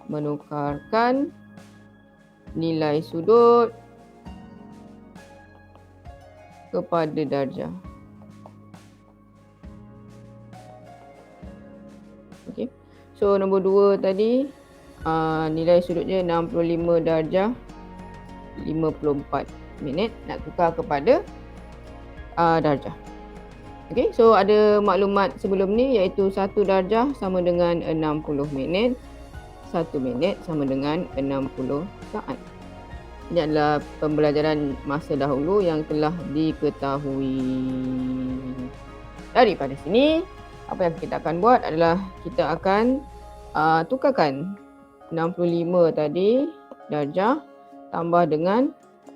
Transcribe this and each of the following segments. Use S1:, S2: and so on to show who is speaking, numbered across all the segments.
S1: menukarkan nilai sudut kepada darjah. Okey. So nombor 2 tadi nilai sudutnya 65 darjah 54 minit, nak tukar kepada darjah. Okey, so ada maklumat sebelum ni iaitu 1 darjah sama dengan 60 minit, 1 minit sama dengan 60 saat. Ini adalah pembelajaran masa dahulu yang telah diketahui. Daripada sini, apa yang kita akan buat adalah kita akan tukarkan 65 tadi darjah tambah dengan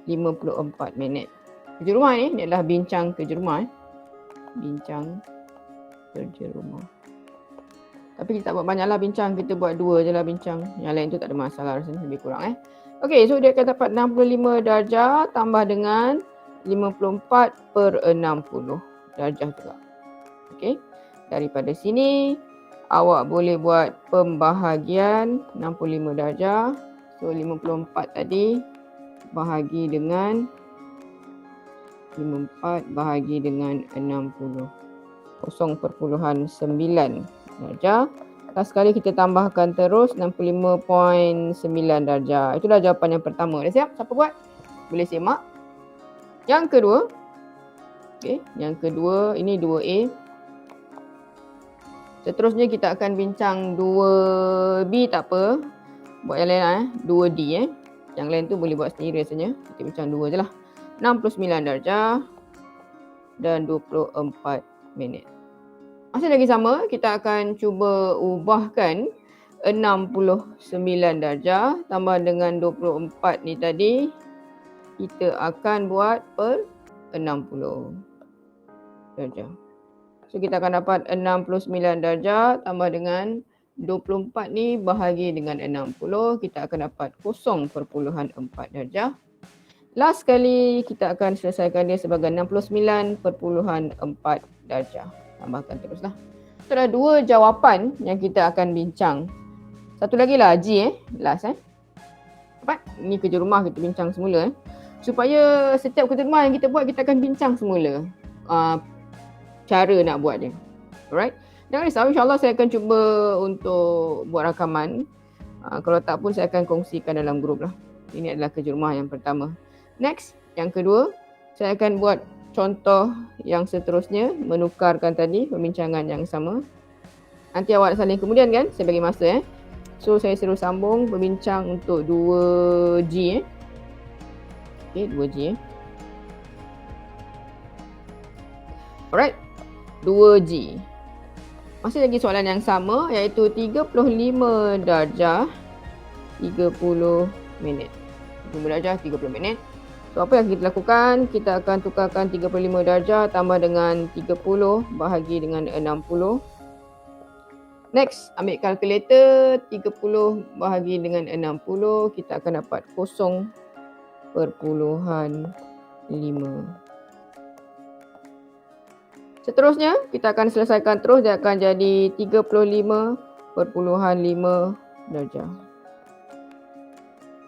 S1: 54 minit. Kerja rumah ni adalah bincang kerja rumah. Bincang kerja rumah. Tapi kita tak buat banyak lah bincang, kita buat 2 je lah bincang. Yang lain tu tak ada masalah rasanya, lebih kurang Okey, so dia akan dapat 65 darjah tambah dengan 54/60 darjah juga. Okey, daripada sini awak boleh buat pembahagian 65 darjah. So 54 tadi bahagi dengan 54 bahagi dengan 60. 0.9 darjah. Last sekali kita tambahkan terus 65.9 darjah. Itulah jawapan yang pertama. Dah siap? Siapa buat? Boleh semak. Yang kedua. Okey, yang kedua ini 2A. Seterusnya kita akan bincang 2B tak apa. Buat yang lain 2D Yang lain tu boleh buat sendiri rasanya. Kita bincang 2 je lah. 69 darjah dan 24 minit. Masih lagi sama, kita akan cuba ubahkan 69 darjah tambah dengan 24 ni tadi. Kita akan buat per 60 darjah. So kita akan dapat 69 darjah tambah dengan 24 ni bahagi dengan 60. Kita akan dapat 0.4 darjah. Last sekali kita akan selesaikan dia sebagai 69.4 darjah. Tambahkan teruslah. Itu dah 2 jawapan yang kita akan bincang. Satu lagi lah G last Dapat? Ini kerja rumah kita bincang semula Supaya setiap kerja rumah yang kita buat, kita akan bincang semula cara nak buat dia. Alright? Jangan risau, insyaAllah saya akan cuba untuk buat rakaman. Kalau tak pun saya akan kongsikan dalam grup lah. Ini adalah kerja rumah yang pertama. Next, yang kedua, saya akan buat contoh yang seterusnya, menukarkan tadi perbincangan yang sama. Nanti awak saling kemudian kan, saya bagi masa So saya suruh sambung berbincang untuk 2G Okay, 2G Alright, 2G. Masih lagi soalan yang sama iaitu 35 darjah 30 minit. 35 darjah 30 minit. So apa yang kita lakukan? Kita akan tukarkan 35 darjah tambah dengan 30 bahagi dengan 60. Next, ambil kalkulator. 30 bahagi dengan 60, kita akan dapat 0.5. Seterusnya, kita akan selesaikan terus. Dia akan jadi 35.5 darjah.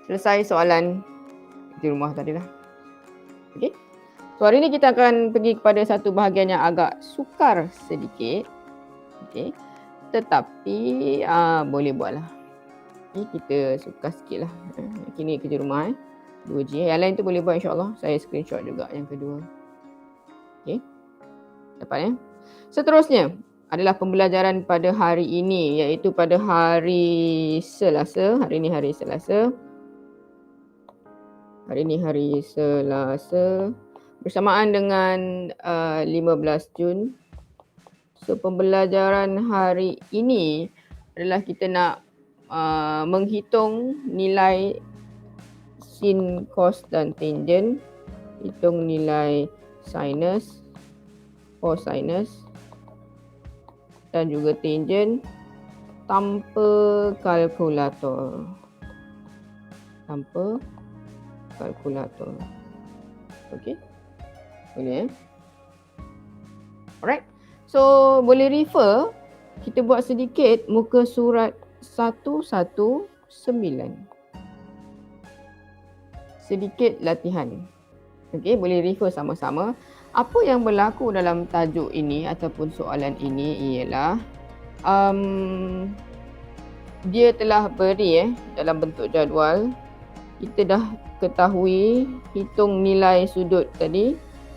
S1: Selesai soalan di rumah tadi lah. Okey. So hari ni kita akan pergi kepada satu bahagian yang agak sukar sedikit. Okey. Tetapi boleh buat lah. Kita suka sikit lah. Kini kerja rumah 2G. Yang lain tu boleh buat insyaAllah. Saya screenshot juga yang kedua. Okey. Dapat Seterusnya adalah pembelajaran pada hari ini, iaitu pada hari Selasa. Hari ini hari Selasa. Hari ini hari Selasa. Bersamaan dengan 15 Jun. So pembelajaran hari ini adalah kita nak menghitung nilai sin, cos dan tangent. Hitung nilai sinus, cosinus dan juga tangent tanpa kalkulator. Tanpa kalkulator. Okey. Boleh Alright. So boleh refer, kita buat sedikit muka surat 119. Sedikit latihan. Okey, boleh refer sama-sama. Apa yang berlaku dalam tajuk ini ataupun soalan ini ialah dia telah beri dalam bentuk jadual. Kita dah ketahui hitung nilai sudut tadi,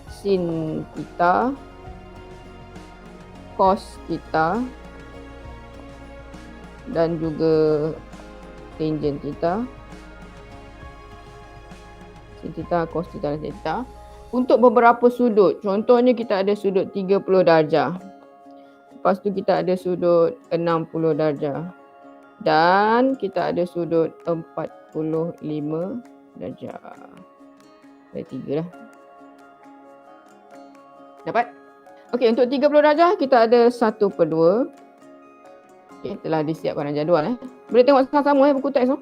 S1: sin theta, cos theta dan juga tangent theta. Sin theta, cos theta dan theta. Untuk beberapa sudut, contohnya kita ada sudut 30 darjah. Lepas tu kita ada sudut 60 darjah. Dan kita ada sudut 45 darjah. Ada 3 lah. Dapat? Okey, untuk 30 darjah kita ada 1/2. Okey, telah disiapkan dalam jadual. Boleh tengok sama-sama buku teks tu.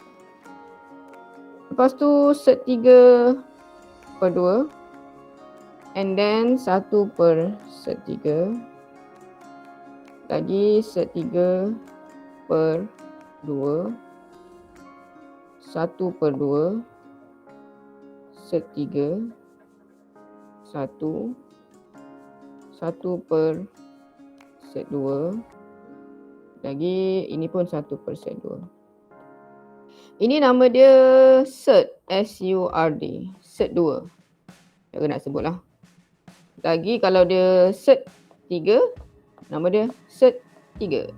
S1: Lepas tu set 3/2. And then 1/3. Lagi set 3/2. 1/2. Set 3. 1. 1/2. Lagi ini pun 1/2. Ini nama dia SURD. S-U-R-D. SURD 2. Jangan nak sebut lah. Lagi kalau dia SURD 3, nama dia SURD 3.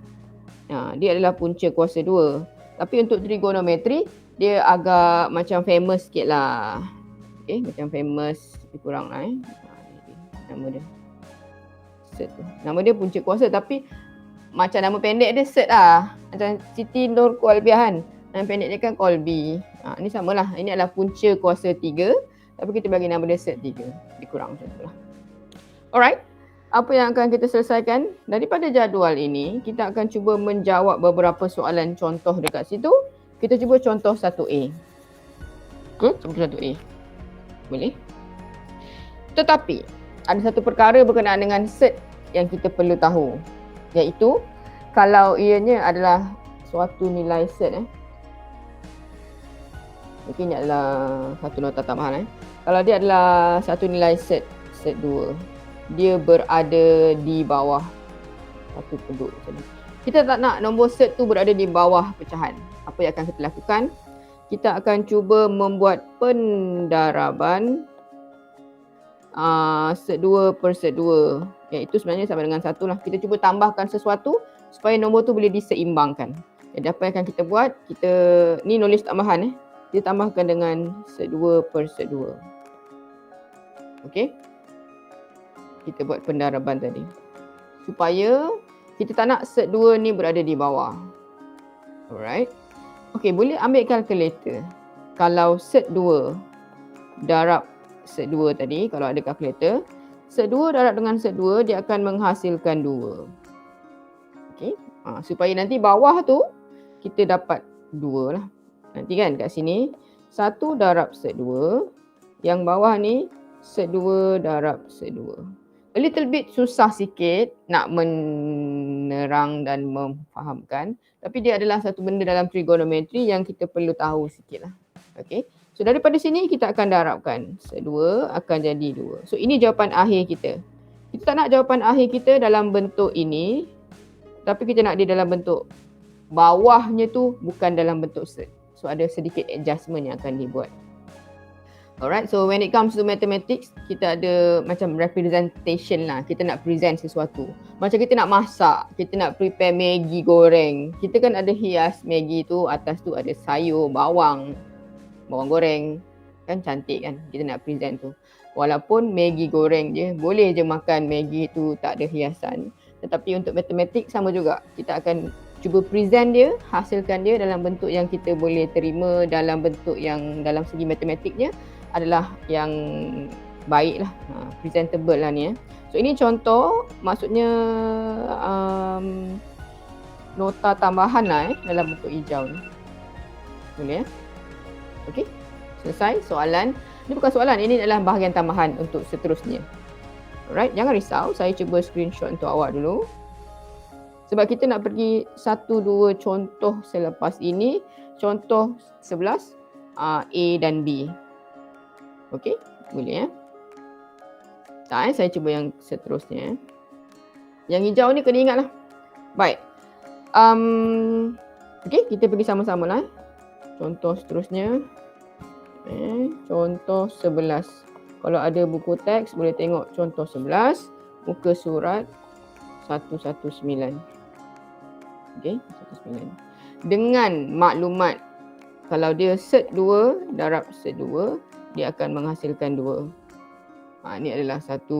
S1: Dia adalah punca kuasa 2. Tapi untuk trigonometri, dia agak macam famous sikit lah. Okay, macam famous lebih kurang lah. Nama dia SURD tu. Nama dia punca kuasa tapi macam nama pendek dia SURD lah. Macam Siti Nur Qalbiah kan. Nama pendek dia kan Qalbi. Ni samalah. Ini adalah punca kuasa 3. Tapi kita bagi nama dia SURD 3. Lebih kurang macam tu lah. Alright. Apa yang akan kita selesaikan? Daripada jadual ini, kita akan cuba menjawab beberapa soalan contoh dekat situ. Kita cuba contoh 1A. Okay, contoh 1A. Boleh? Tetapi, ada satu perkara berkenaan dengan SURD yang kita perlu tahu. Iaitu, kalau ianya adalah suatu nilai SURD. Mungkin ini adalah satu nota tambahan. Kalau dia adalah satu nilai SURD 2. Dia berada di bawah satu penduk macam ni. Kita tak nak nombor SURD tu berada di bawah pecahan. Apa yang akan kita lakukan? Kita akan cuba membuat pendaraban SURD 2/2. Iaitu sebenarnya sama dengan 1 lah. Kita cuba tambahkan sesuatu supaya nombor tu boleh diseimbangkan. Jadi apa yang akan kita buat? Kita ni nulis tambahan Kita tambahkan dengan SURD 2/2. Okey. Kita buat pendaraban tadi. Supaya kita tak nak SURD 2 ni berada di bawah. Alright. Okey, boleh ambil kalkulator. Kalau SURD 2 darab SURD 2 tadi, kalau ada kalkulator, SURD 2 darab dengan SURD 2, dia akan menghasilkan 2. Okey. Supaya nanti bawah tu, kita dapat 2 lah. Nanti kan kat sini, 1 darab SURD 2. Yang bawah ni, SURD 2 darab SURD 2. A little bit susah sikit nak menerang dan memfahamkan. Tapi dia adalah satu benda dalam trigonometri yang kita perlu tahu sikit lah. Okay. So daripada sini kita akan darabkan. SURD 2 akan jadi 2. So ini jawapan akhir kita. Kita tak nak jawapan akhir kita dalam bentuk ini. Tapi kita nak dia dalam bentuk bawahnya tu bukan dalam bentuk SURD. So ada sedikit adjustment yang akan dibuat. Alright, so when it comes to mathematics, kita ada macam representation lah. Kita nak present sesuatu. Macam kita nak masak, kita nak prepare Maggi goreng. Kita kan ada hias Maggi tu, atas tu ada sayur, bawang goreng. Kan cantik kan, kita nak present tu. Walaupun Maggi goreng je, boleh je makan Maggi tu tak ada hiasan. Tetapi untuk matematik sama juga. Kita akan cuba present dia, hasilkan dia dalam bentuk yang kita boleh terima, dalam bentuk yang dalam segi matematiknya adalah yang baik lah, presentable lah ni. So ini contoh, maksudnya nota tambahan lah dalam bentuk hijau ni. Boleh Okey, selesai soalan. Ini bukan soalan, ini adalah bahagian tambahan untuk seterusnya. Alright, jangan risau, saya cuba screenshot untuk awak dulu. Sebab kita nak pergi 1-2 contoh selepas ini. Contoh 11, A dan B. Okey, boleh ya. Saya cuba yang seterusnya. Yang hijau ni kena ingat lah. Baik. Okey, kita pergi sama-sama lah. Contoh seterusnya. Contoh 11. Kalau ada buku teks, boleh tengok contoh 11. Muka surat 119. Okey, 119. Dengan maklumat, kalau dia set 2 darab set 2, dia akan menghasilkan 2. Ini adalah satu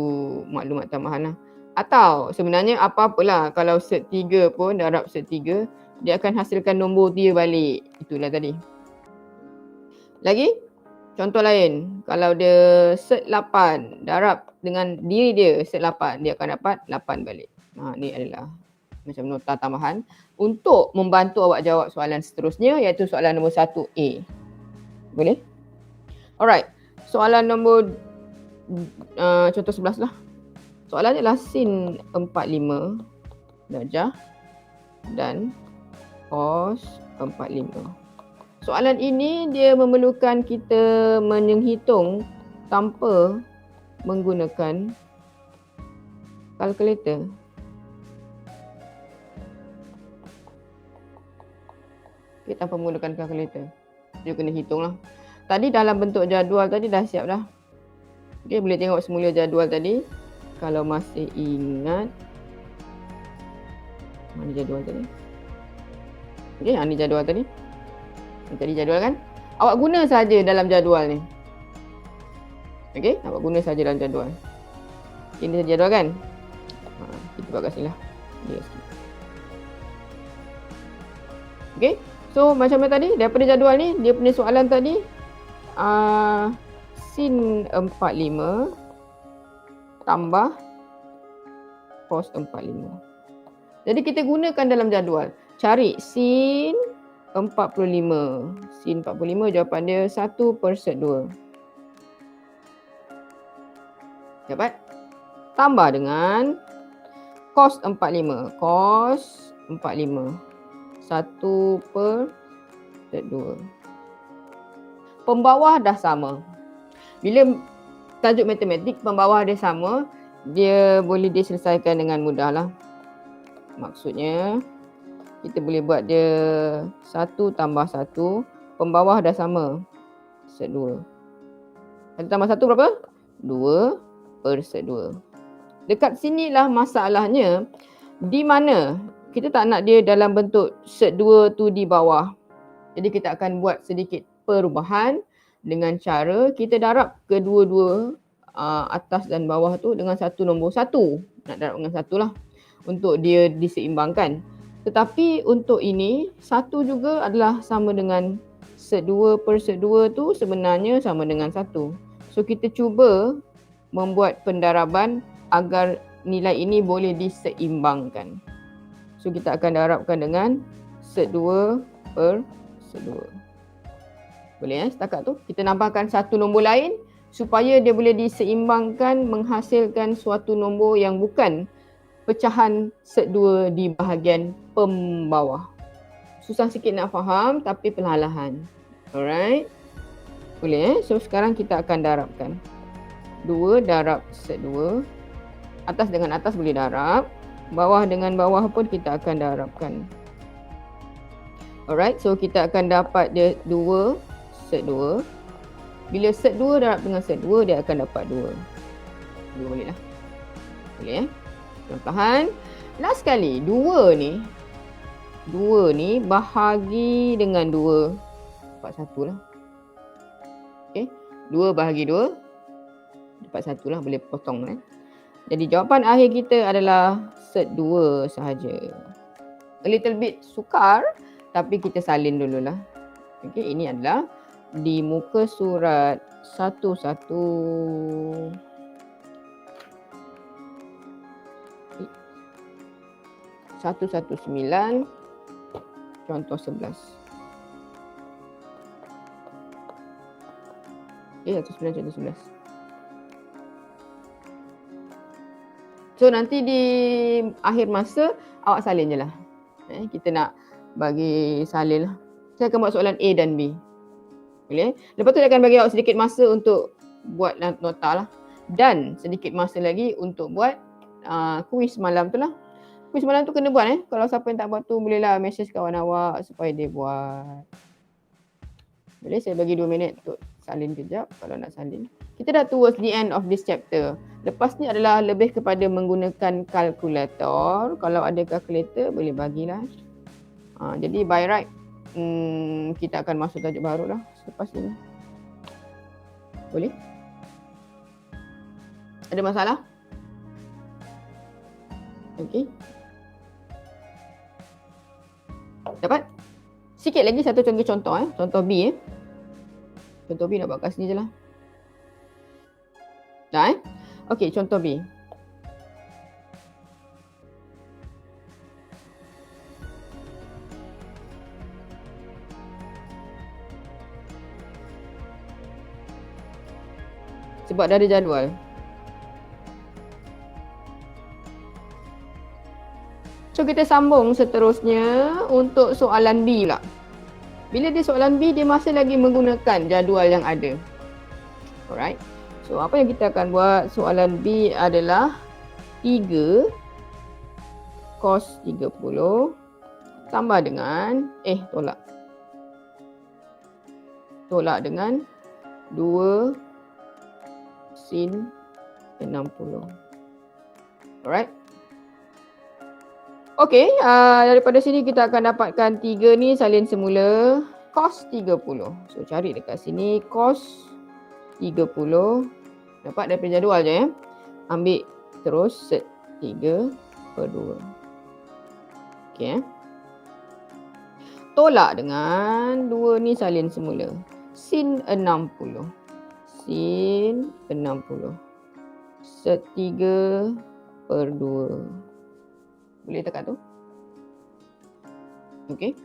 S1: maklumat tambahan lah. Atau sebenarnya apa-apalah, kalau set 3 pun darab set 3, dia akan hasilkan nombor dia balik. Itulah tadi. Lagi, contoh lain. Kalau dia set 8 darab dengan diri dia set 8, dia akan dapat 8 balik. Ni adalah macam nota tambahan untuk membantu awak jawab soalan seterusnya, iaitu soalan nombor 1A. Boleh? Alright. Soalan nombor contoh 11 lah. Soalannya adalah sin 45 darjah dan cos 45. Soalan ini dia memerlukan kita menghitung tanpa menggunakan kalkulator. Tanpa menggunakan kalkulator. Dia kena hitung lah. Tadi dalam bentuk jadual tadi dah siap dah. Okay, boleh tengok semula jadual tadi. Kalau masih ingat. Mana jadual tadi? Okay, ni jadual tadi. Tadi jadual kan? Awak guna saja dalam jadual ni. Okay, awak guna saja dalam jadual. Ini jadual kan? Kita buat kat sini lah. Okay. So macam mana tadi, daripada jadual ni, dia punya soalan tadi sin 45 tambah cos 45. Jadi kita gunakan dalam jadual. Cari sin 45. Sin 45 jawapan dia 1/2. Dapat? Tambah dengan cos 45. Cos 45. 1/2. Pembawah dah sama. Bila tajuk matematik, pembawah dia sama, dia boleh diselesaikan dengan mudah lah. Maksudnya, kita boleh buat dia 1 tambah 1. Pembawah dah sama. Set 2. 1 tambah 1 berapa? 2/2. Dekat sinilah masalahnya. Di mana kita tak nak dia dalam bentuk set 2 tu di bawah. Jadi kita akan buat sedikit perubahan dengan cara kita darab kedua-dua atas dan bawah tu dengan satu nombor 1. Nak darab dengan 1 lah untuk dia diseimbangkan. Tetapi untuk ini, 1 juga adalah sama dengan set 2/2 tu sebenarnya sama dengan 1. So kita cuba membuat pendaraban agar nilai ini boleh diseimbangkan. So kita akan darabkan dengan set 2/2. Boleh setakat tu. Kita nambahkan satu nombor lain supaya dia boleh diseimbangkan menghasilkan suatu nombor yang bukan pecahan set 2 di bahagian pembawah. Susah sikit nak faham tapi perlahan-lahan. Alright. Boleh So sekarang kita akan darabkan. 2 darab set 2. Atas dengan atas boleh darab. Bawah dengan bawah pun kita akan darabkan. Alright, so kita akan dapat dia 2 set 2. Bila set 2 darab dengan set 2, dia akan dapat 2. 2 boleh lah. Boleh Perlahan. Last sekali, 2 ni bahagi dengan 2. Dapat 1 lah. Okay, 2 bahagi 2. Dapat 1 lah, boleh potong kan. Jadi jawapan akhir kita adalah set 2 sahaja. A little bit sukar, tapi kita salin dululah. Okey, ini adalah di muka surat 119 contoh 11. Okey, 119 contoh 11. So nanti di akhir masa awak salin je lah. Kita nak bagi salin lah. Saya akan buat soalan A dan B. Boleh? Lepas tu dia akan bagi awak sedikit masa untuk buat nota lah. Dan sedikit masa lagi untuk buat kuis malam tu lah. Kuis malam tu kena buat Kalau siapa yang tak buat tu bolehlah message kawan awak supaya dia buat. Boleh saya bagi 2 minit untuk salin kejap kalau nak salin. Kita dah towards the end of this chapter. Lepas ni adalah lebih kepada menggunakan kalkulator. Kalau ada kalkulator boleh bagilah. Jadi by right kita akan masuk tajuk baru lah selepas ini. Boleh? Ada masalah? Okey. Dapat? Sikit lagi satu contoh Contoh B Contoh B nak buat kat sini je lah. Dah Okey, contoh B. Sebab dah ada jadual. So kita sambung seterusnya untuk soalan B pula. Bila dia soalan B, dia masih lagi menggunakan jadual yang ada. Alright. So apa yang kita akan buat, soalan B adalah 3 cos 30 tambah dengan tolak dengan 2 sin 60. Alright. Okey, daripada sini kita akan dapatkan 3 ni salin semula cos 30. So cari dekat sini cos 30. Dapat daripada jadual je Ambil terus set 3/2. Okey Tolak dengan 2 ni salin semula. Sin 60. Sin 60. Set 3/2. Boleh tekan tu? Okey.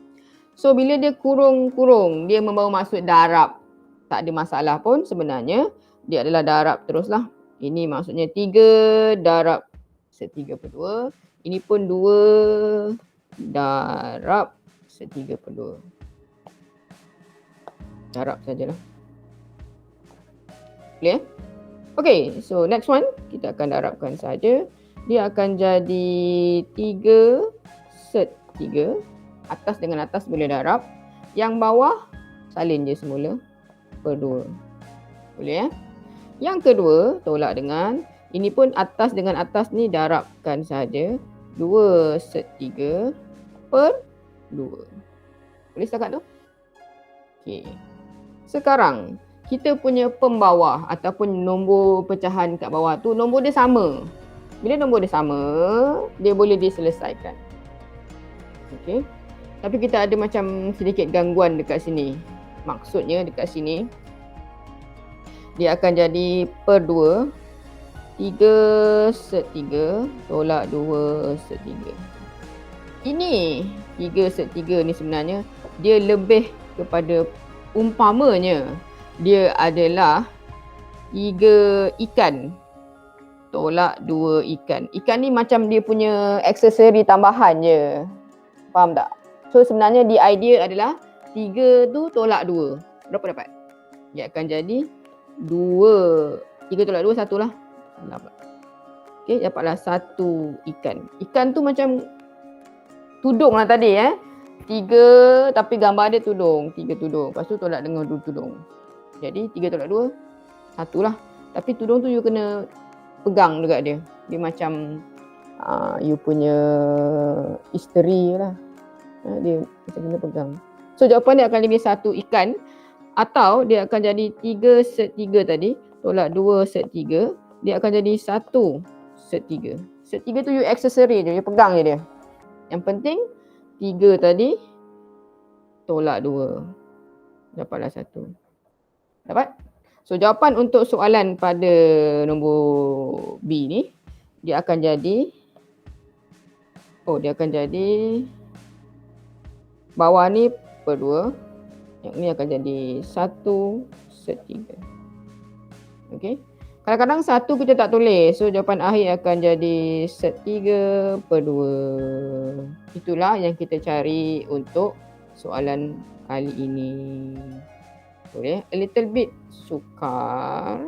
S1: So bila dia kurung-kurung, dia membawa maksud darab. Tak ada masalah pun sebenarnya. Dia adalah darab teruslah. Ini maksudnya 3 darab set 3/2. Ini pun 2 darab set 3/2. Darab sajalah. Clear? Okey, so next one kita akan darabkan saja. Dia akan jadi 3 set 3. Atas dengan atas boleh darab. Yang bawah salin je semula per 2. Boleh Yang kedua tolak dengan, ini pun atas dengan atas ni darabkan saja. 2 set 3 per 2. Boleh setakat tu? Okey. Sekarang kita punya pembawah ataupun nombor pecahan kat bawah tu nombor dia sama. Bila nombor dia sama, dia boleh diselesaikan. Okey. Tapi kita ada macam sedikit gangguan dekat sini. Maksudnya dekat sini dia akan jadi per 2. 3 set 3 tolak 2 set 3. Ini 3 set 3 ni sebenarnya dia lebih kepada umpamanya dia adalah 3 ikan tolak 2 ikan. Ikan ni macam dia punya aksesori tambahan je. Faham tak? So sebenarnya the idea adalah 3 tu tolak 2. Berapa dapat? Dia akan jadi 2. 3 tolak 2, 1 lah. Okey, dapatlah 1 ikan. Ikan tu macam tudung lah tadi 3 tapi gambar dia tudung. 3 tudung. Lepas tu tolak dengan 2 tudung. Jadi 3 tolak 2, 1 lah. Tapi tudung tu you kena pegang dekat dia. Dia macam you punya isteri lah. Dia macam kena pegang. So jawapan dia akan jadi 1 ikan. Atau dia akan jadi 3 set 3 tadi. Tolak 2 set 3. Dia akan jadi 1 set 3. Set 3 tu you aksesori je. You pegang je dia. Yang penting 3 tadi tolak 2. Dapatlah 1. Dapat? So jawapan untuk soalan pada nombor B ni dia akan jadi bawah ni per 2. Yang ni akan jadi 1 set 3. Okey. Kadang-kadang 1 kita tak tulis. So jawapan akhir akan jadi set 3/2. Itulah yang kita cari untuk soalan kali ini. Boleh? A little bit sukar,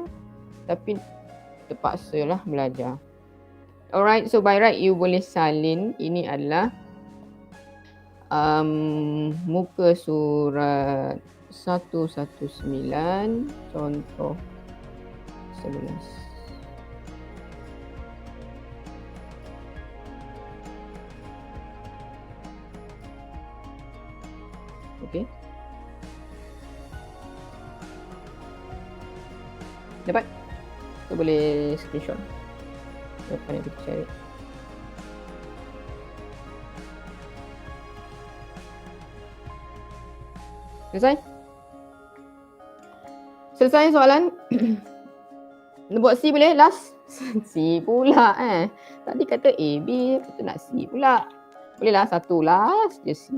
S1: tapi terpaksalah belajar. Alright, so by right you boleh salin. Ini adalah muka surat 119 contoh 11. Okey. Dapat? Kita boleh screenshot jawapan yang kita cari. Selesai? Selesai soalan? Nak buat C boleh? Last? C pula Tadi kata A, B, lepas tu nak C pula. Bolehlah satu last je C.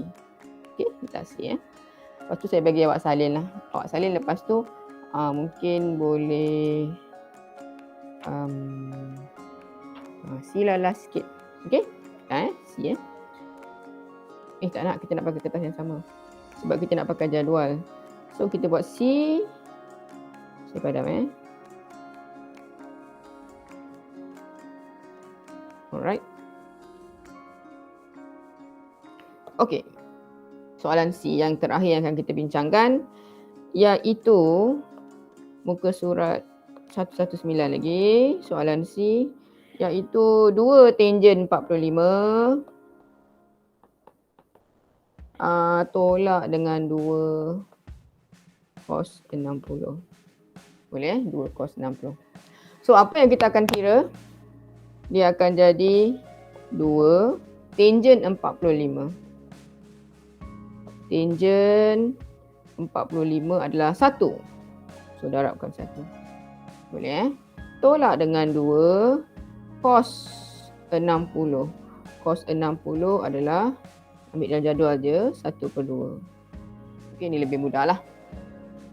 S1: Okey, kita C Lepas tu saya bagi awak salin lah. Awak salin lepas tu mungkin boleh silalah sikit. Okey? C tak nak, kita nak pakai kertas yang sama. Sebab kita nak pakai jadual. So kita buat C. Saya padam Alright. Okey. Soalan C yang terakhir yang akan kita bincangkan, iaitu muka surat 119 lagi. Soalan C iaitu 2 tangen 45 tolak dengan 2 cos 60. Boleh 2 cos 60. So apa yang kita akan kira? Dia akan jadi 2 tangen 45. Tangen 45 adalah 1. So darabkan 1. Boleh Tolak dengan 2 cos 60. Cos 60 adalah, ambil dalam jadual je, 1/2. Okey, ini lebih mudah lah.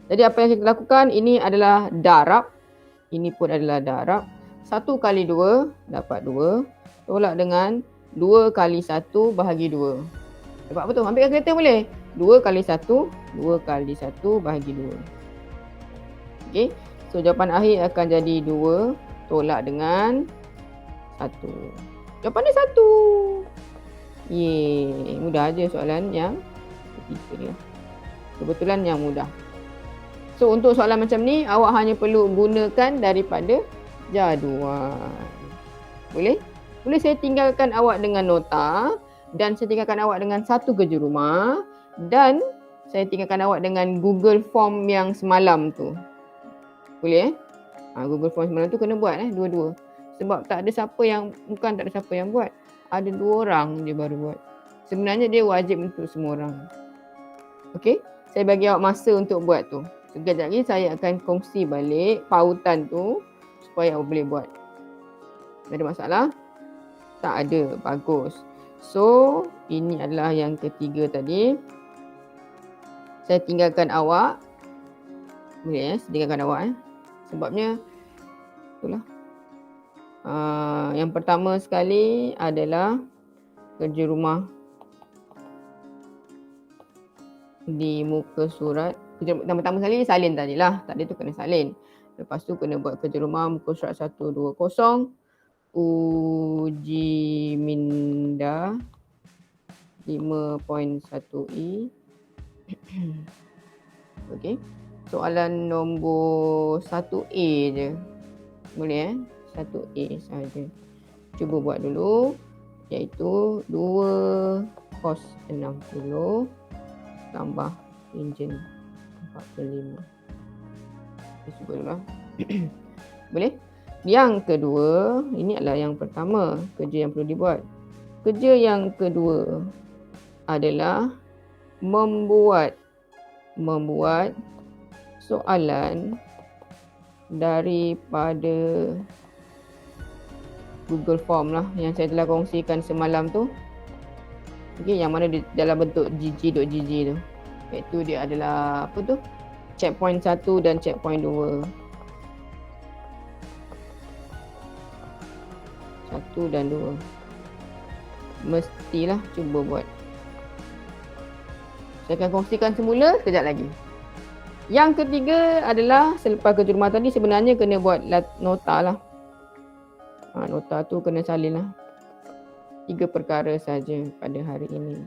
S1: Jadi apa yang kita lakukan, ini adalah darab. Ini pun adalah darab. 1 kali 2 dapat 2. Tolak dengan 2 kali 1 bahagi 2. Dapat apa tu? Ambil kalkulator boleh? 2 kali 1, 2 kali 1 bahagi 2. Okey. So jawapan akhir akan jadi 2 tolak dengan 1. Jawapan dia 1. Yeay, mudah aja soalan yang ketiga dia. Kebetulan yang mudah. So untuk soalan macam ni, awak hanya perlu gunakan daripada jadual. Boleh? Boleh saya tinggalkan awak dengan nota, dan saya tinggalkan awak dengan satu kerja rumah, dan saya tinggalkan awak dengan Google Form yang semalam tu. Boleh Google Form semalam tu kena buat dua-dua. Sebab tak ada siapa yang, bukan tak ada siapa yang buat, ada 2 orang je baru buat. Sebenarnya dia wajib untuk semua orang. Okey, saya bagi awak masa untuk buat tu. Sekejap lagi saya akan kongsi balik pautan tu supaya awak boleh buat. Tak ada masalah? Tak ada, bagus. So, ini adalah yang ketiga tadi. Saya tinggalkan awak. Boleh saya tinggalkan awak Sebabnya itulah. Yang pertama sekali adalah kerja rumah di muka surat. Kerja pertama sekali salin tadilah. Tadi tu kena salin. Lepas tu kena buat kerja rumah muka surat 120. Uji minda 5.1E. Okey. Soalan nombor 1A je. Boleh 1A saja. Cuba buat dulu. Iaitu 2 cos 60 tambah tangen 45. Kita cuba dulu lah. Boleh? Yang kedua, ini adalah yang pertama, kerja yang perlu dibuat. Kerja yang kedua adalah membuat soalan daripada Google Form lah yang saya telah kongsikan semalam tu. Okay, yang mana dalam bentuk gg.gg tu. Iaitu dia adalah apa tu? Checkpoint 1 dan checkpoint 2. 1 dan 2. Mestilah cuba buat. Saya akan kongsikan semula sekejap lagi. Yang ketiga adalah selepas kerja rumah tadi sebenarnya kena buat nota lah. Nota tu kena salin lah. 3 perkara saja pada hari ini.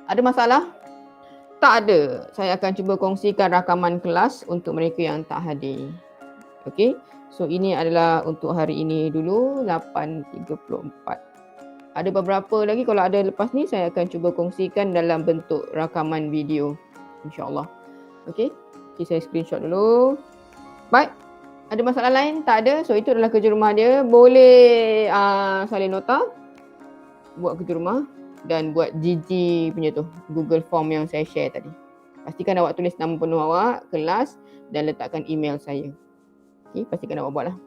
S1: Ada masalah? Tak ada. Saya akan cuba kongsikan rakaman kelas untuk mereka yang tak hadir. Okey. So ini adalah untuk hari ini dulu 8.34. Ada beberapa lagi kalau ada lepas ni saya akan cuba kongsikan dalam bentuk rakaman video. InsyaAllah. Okey. Saya screenshot dulu. Baik. Ada masalah lain? Tak ada. So itu adalah kerja rumah dia. Boleh salin nota. Buat kerja rumah. Dan buat GG punya tu. Google Form yang saya share tadi. Pastikan awak tulis nama penuh awak, kelas dan letakkan email saya. Okay, pastikan awak buat lah.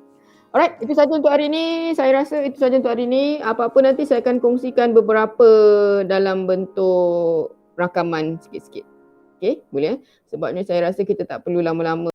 S1: Alright, itu saja untuk hari ini. Saya rasa itu saja untuk hari ini. Apa-apa nanti saya akan kongsikan beberapa dalam bentuk rakaman sikit-sikit. Okay, boleh? Sebabnya saya rasa kita tak perlu lama-lama